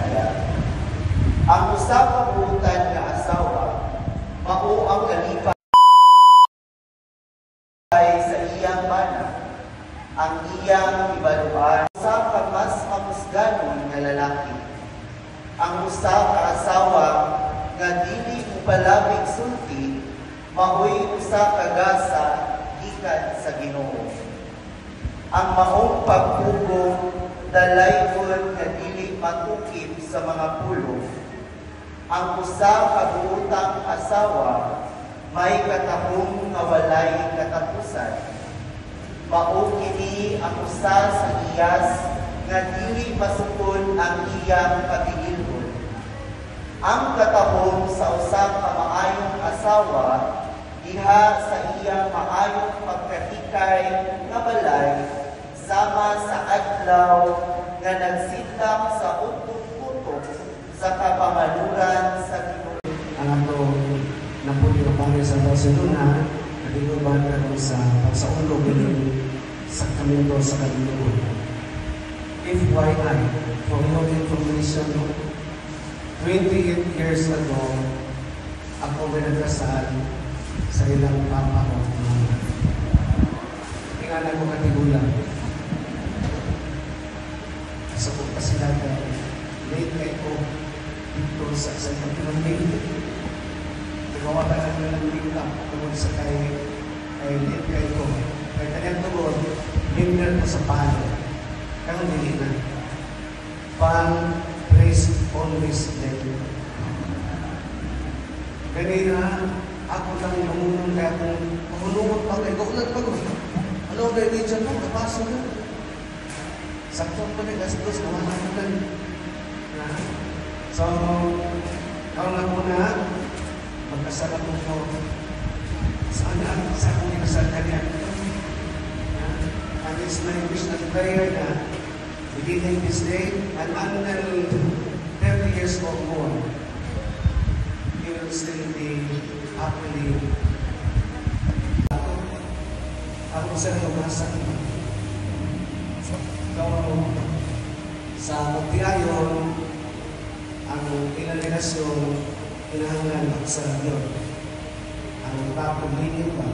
Biblia. Ang usa ka buotan nga asawa mao ang kalipay sa iyang bana, ang iyang ibaluan. Usa ka mas makusganon nga lalaki. Ang usa ka asawa nga dili upalabig sulti mao'y usa ka gasa gikan sa Ginoo. Ang maong pagpugong dalaygon nga dili matukip sa mga pulong. Ang usa ka buotang asawa may katahong nga walay katapusan. Mao kini ang usa sa iyas nga dili masukon ang iyang pag-iilhon. Ang katahong sa usa ka maayong asawa diha sa iyang maayong pagkahikay nga balay sama sa adlaw nga nagsidlak sa utok-utok sa kapamanuran sa Ginoo. Ang atong naputi o pangyo sa Barcelona, nagiguban na sa pagsaulog sa kamento sa Ginoo. FYI, for your information, 28 years ago, ako binagkasal sa ilang papa ko. Tingnan ko katigulang. Sa pagkasilatan, late kayo ko dito sa pagkakilang late. Nagawa ka lang ng lingkap tungkol sa late kayo ko. Kaya kanyang tungkol, linger ko sa palo. Kaya hindi na. Pang praise always late. Kanina, ako lang lumunong kaya kung mahulungot pa kayo, kaulat pa ko. Ano ba yung dyan mo? Kapaso na. Sakto ko na kasi dos, nawala ko na. So, ako na muna, magkasarap mo ko. Sana, sa akong inasal ka niya. And it's my wish and prayer na beginning this day, and until 30 years or more, you will still be happily. Ako sa lumasan. So, sa pagtiayon, ang ilang relasyon, kinahanglan ako sa Diyon. Ang tapong linya ba,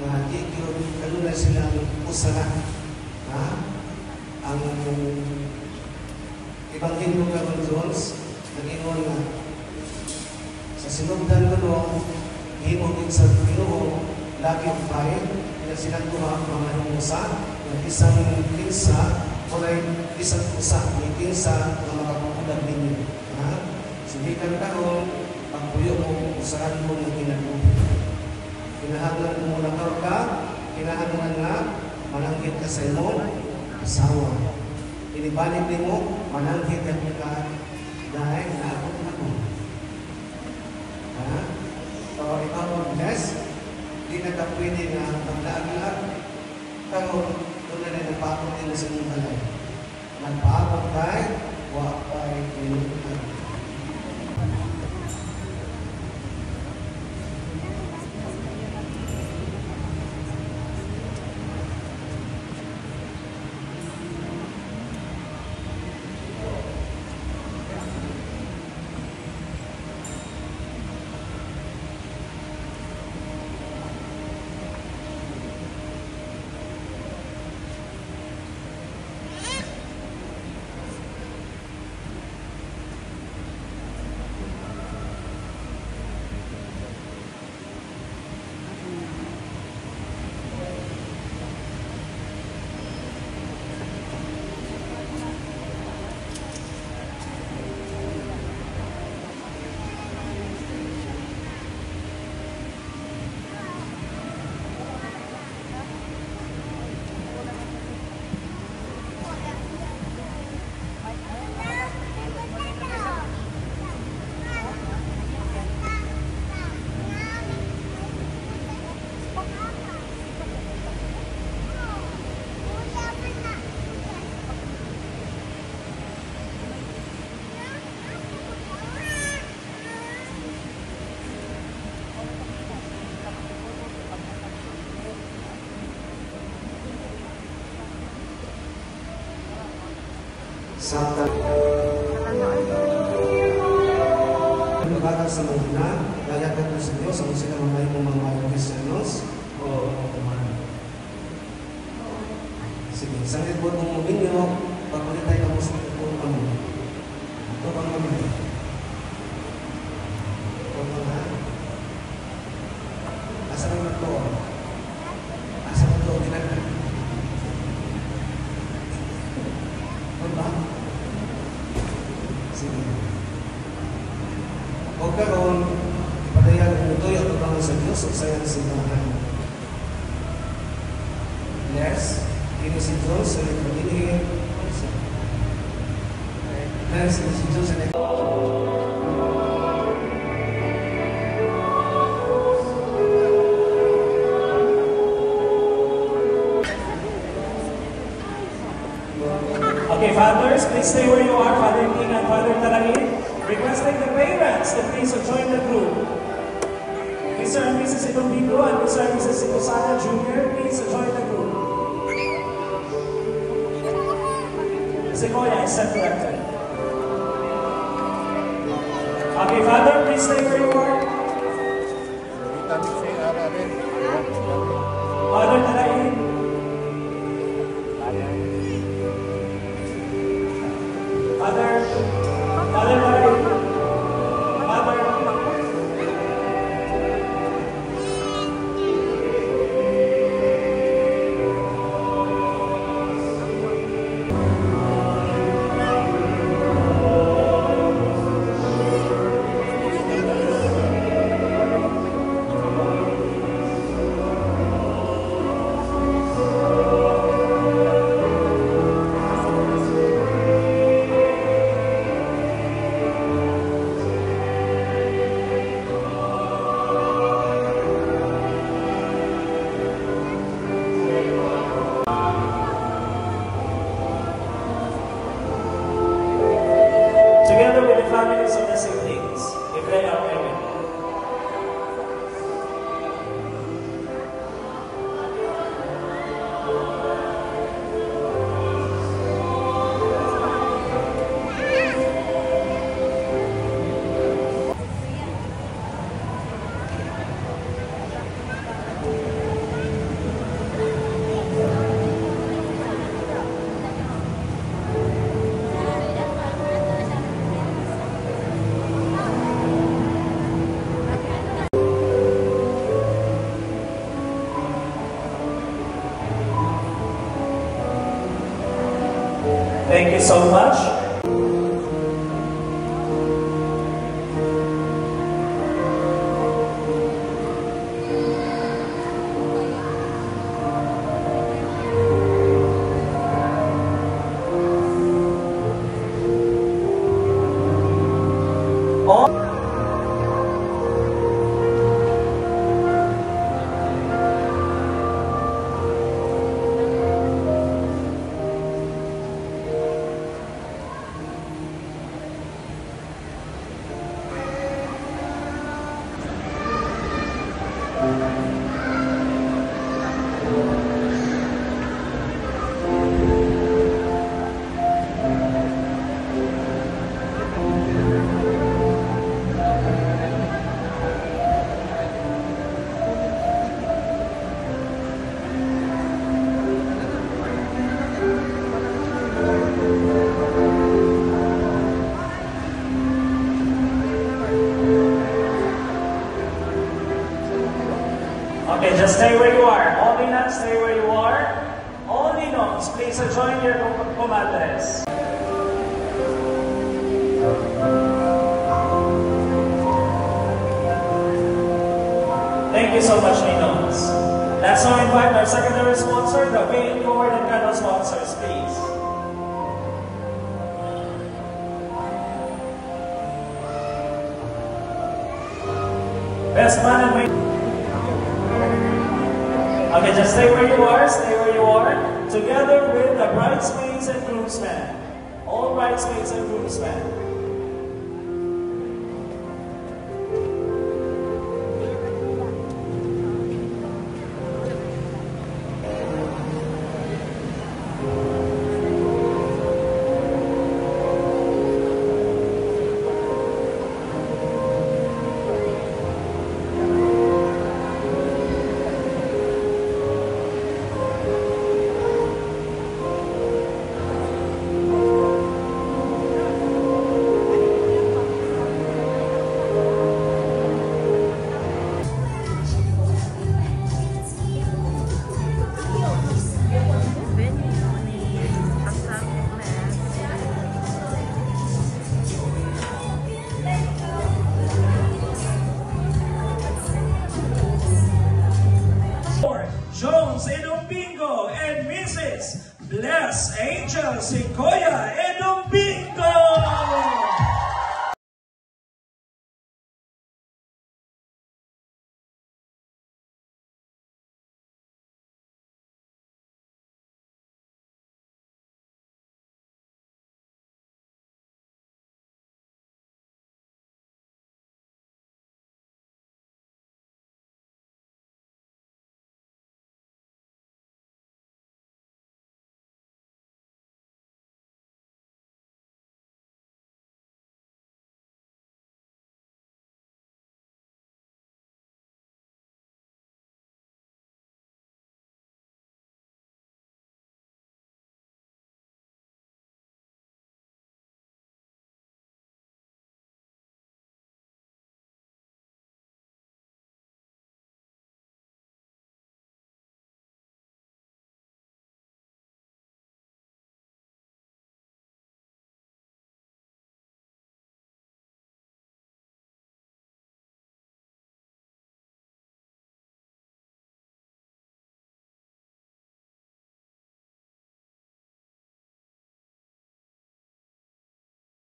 na kikyo, ano na silang usala. Ang Ebanghelyo ng Jones, nag-ingon na sa sinugdan ko noong himog sa Ginoo, lagi ang bayan, na silang tuha mga humusa, ng isang kinsa, kulay isang usa, may kinsa na makakukulang ninyo. Sibikan ka noon, pagpuyo mo, usahan mo ng ginagawa. Kinahanglan mo na ka, kinahanglan na mananggit ka sa imo, asawa. Inibalik din mo, mananggit ka dahil naabot ako. So, ikaw mag-bless, di na ka pwede na maglaag-lag. Pero, doon na rin nagpaabot din sa inyong balay. Nagpaabot tayo, wakay, pinututan. Santa sa mga ina, gagagad mo sa Diyos, ang sila mamay mo mga Kristiyanos? Oo, naman. Sige, sa report mong ninyo, pagkulit tayo ng Muslim kung ano. Ito bang naman? Ito bang na? Asa rin ito? Asa rin ito? Ginagay. Ito ba? Sige. Huwag karoon, padayan ang ito yung tutangan sa Diyos, o sayang simbahan. Yes. Ini si Diyos sa nagpagilihin. Yes, ini si Diyos sa nagpagilihin. Okay, fathers, please stay where you are. Father King and Father Talangin. Requesting the parents to please join the group. Mr. and Mrs. Itombiko and Mr. and Mrs. Itosana Jr., please join the group. Sequoia is set corrected. Okay, Father, please stay where you are. Father Talain. Father Talain. Father. Together with the families of the siblings, if they are willing. Thank you so much. Okay, just stay where you are. All Ninans, stay where you are. All Ninongs, please join your comadres. Thank you so much, Ninongs. Let's now invite our secondary sponsor, the Pay It Forward and Canal sponsors, please. Best man and maid. Okay, just stay where you are, together with the bridesmaids and groomsmen. All bridesmaids and groomsmen. Angel, si Kuya Edong Bingo!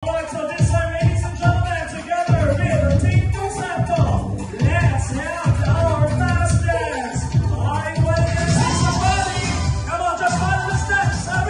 Alright, so this time, ladies and gentlemen, together with Team Tusanto, let's have our fast dance. Alright, when you see somebody, come on, just follow the steps.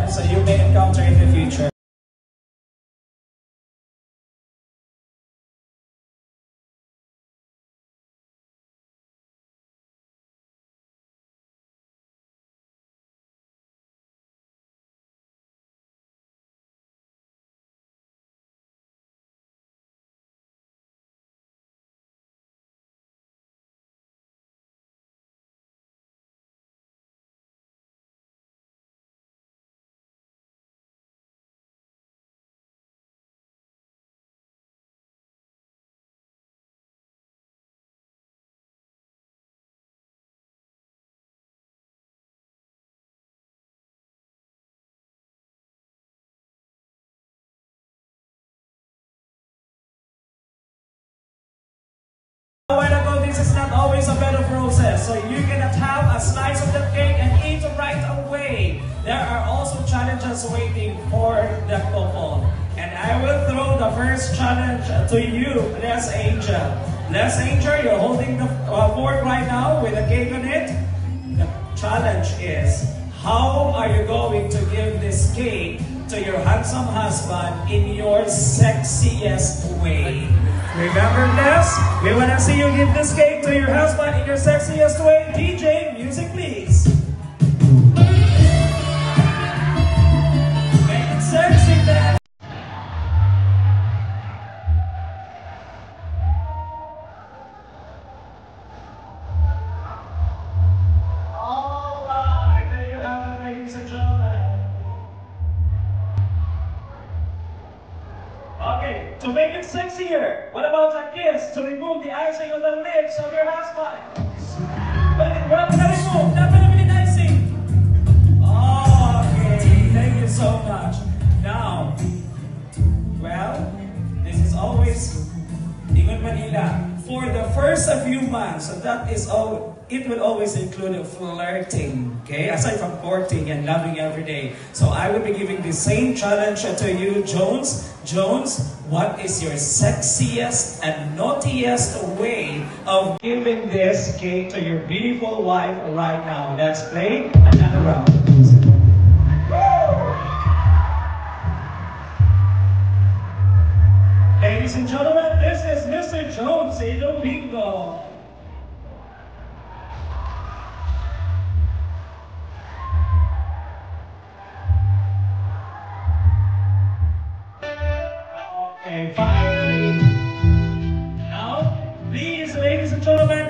So you may encounter in the future. A while ago, this is not always a bed of roses, so you cannot have a slice of the cake and eat right away. There are also challenges waiting for the couple. And I will throw the first challenge to you, Les Angel. Les Angel, you're holding the fork right now with a cake on it. The challenge is, how are you going to give this cake to your handsome husband in your sexiest way? Remember this? We want to see you give this cake to your husband in your sexiest way. DJ, music please. Make it sexy. is sexier? What about a kiss to remove the icing on the lips of your husband? Wala pa na-remove. Dapat na icing. Okay, thank you so much. Now, well, this is always Ingon Manila. For the first few months, so that is all. It will always include flirting, okay? Aside from courting and loving every day. So I will be giving the same challenge to you, Jones. Jones, what is your sexiest and naughtiest way of giving this cake to your beautiful wife right now? Let's play another round. Ladies and gentlemen, this is Mr. Jones Domingo. Okay, fine. Now, please, ladies and gentlemen,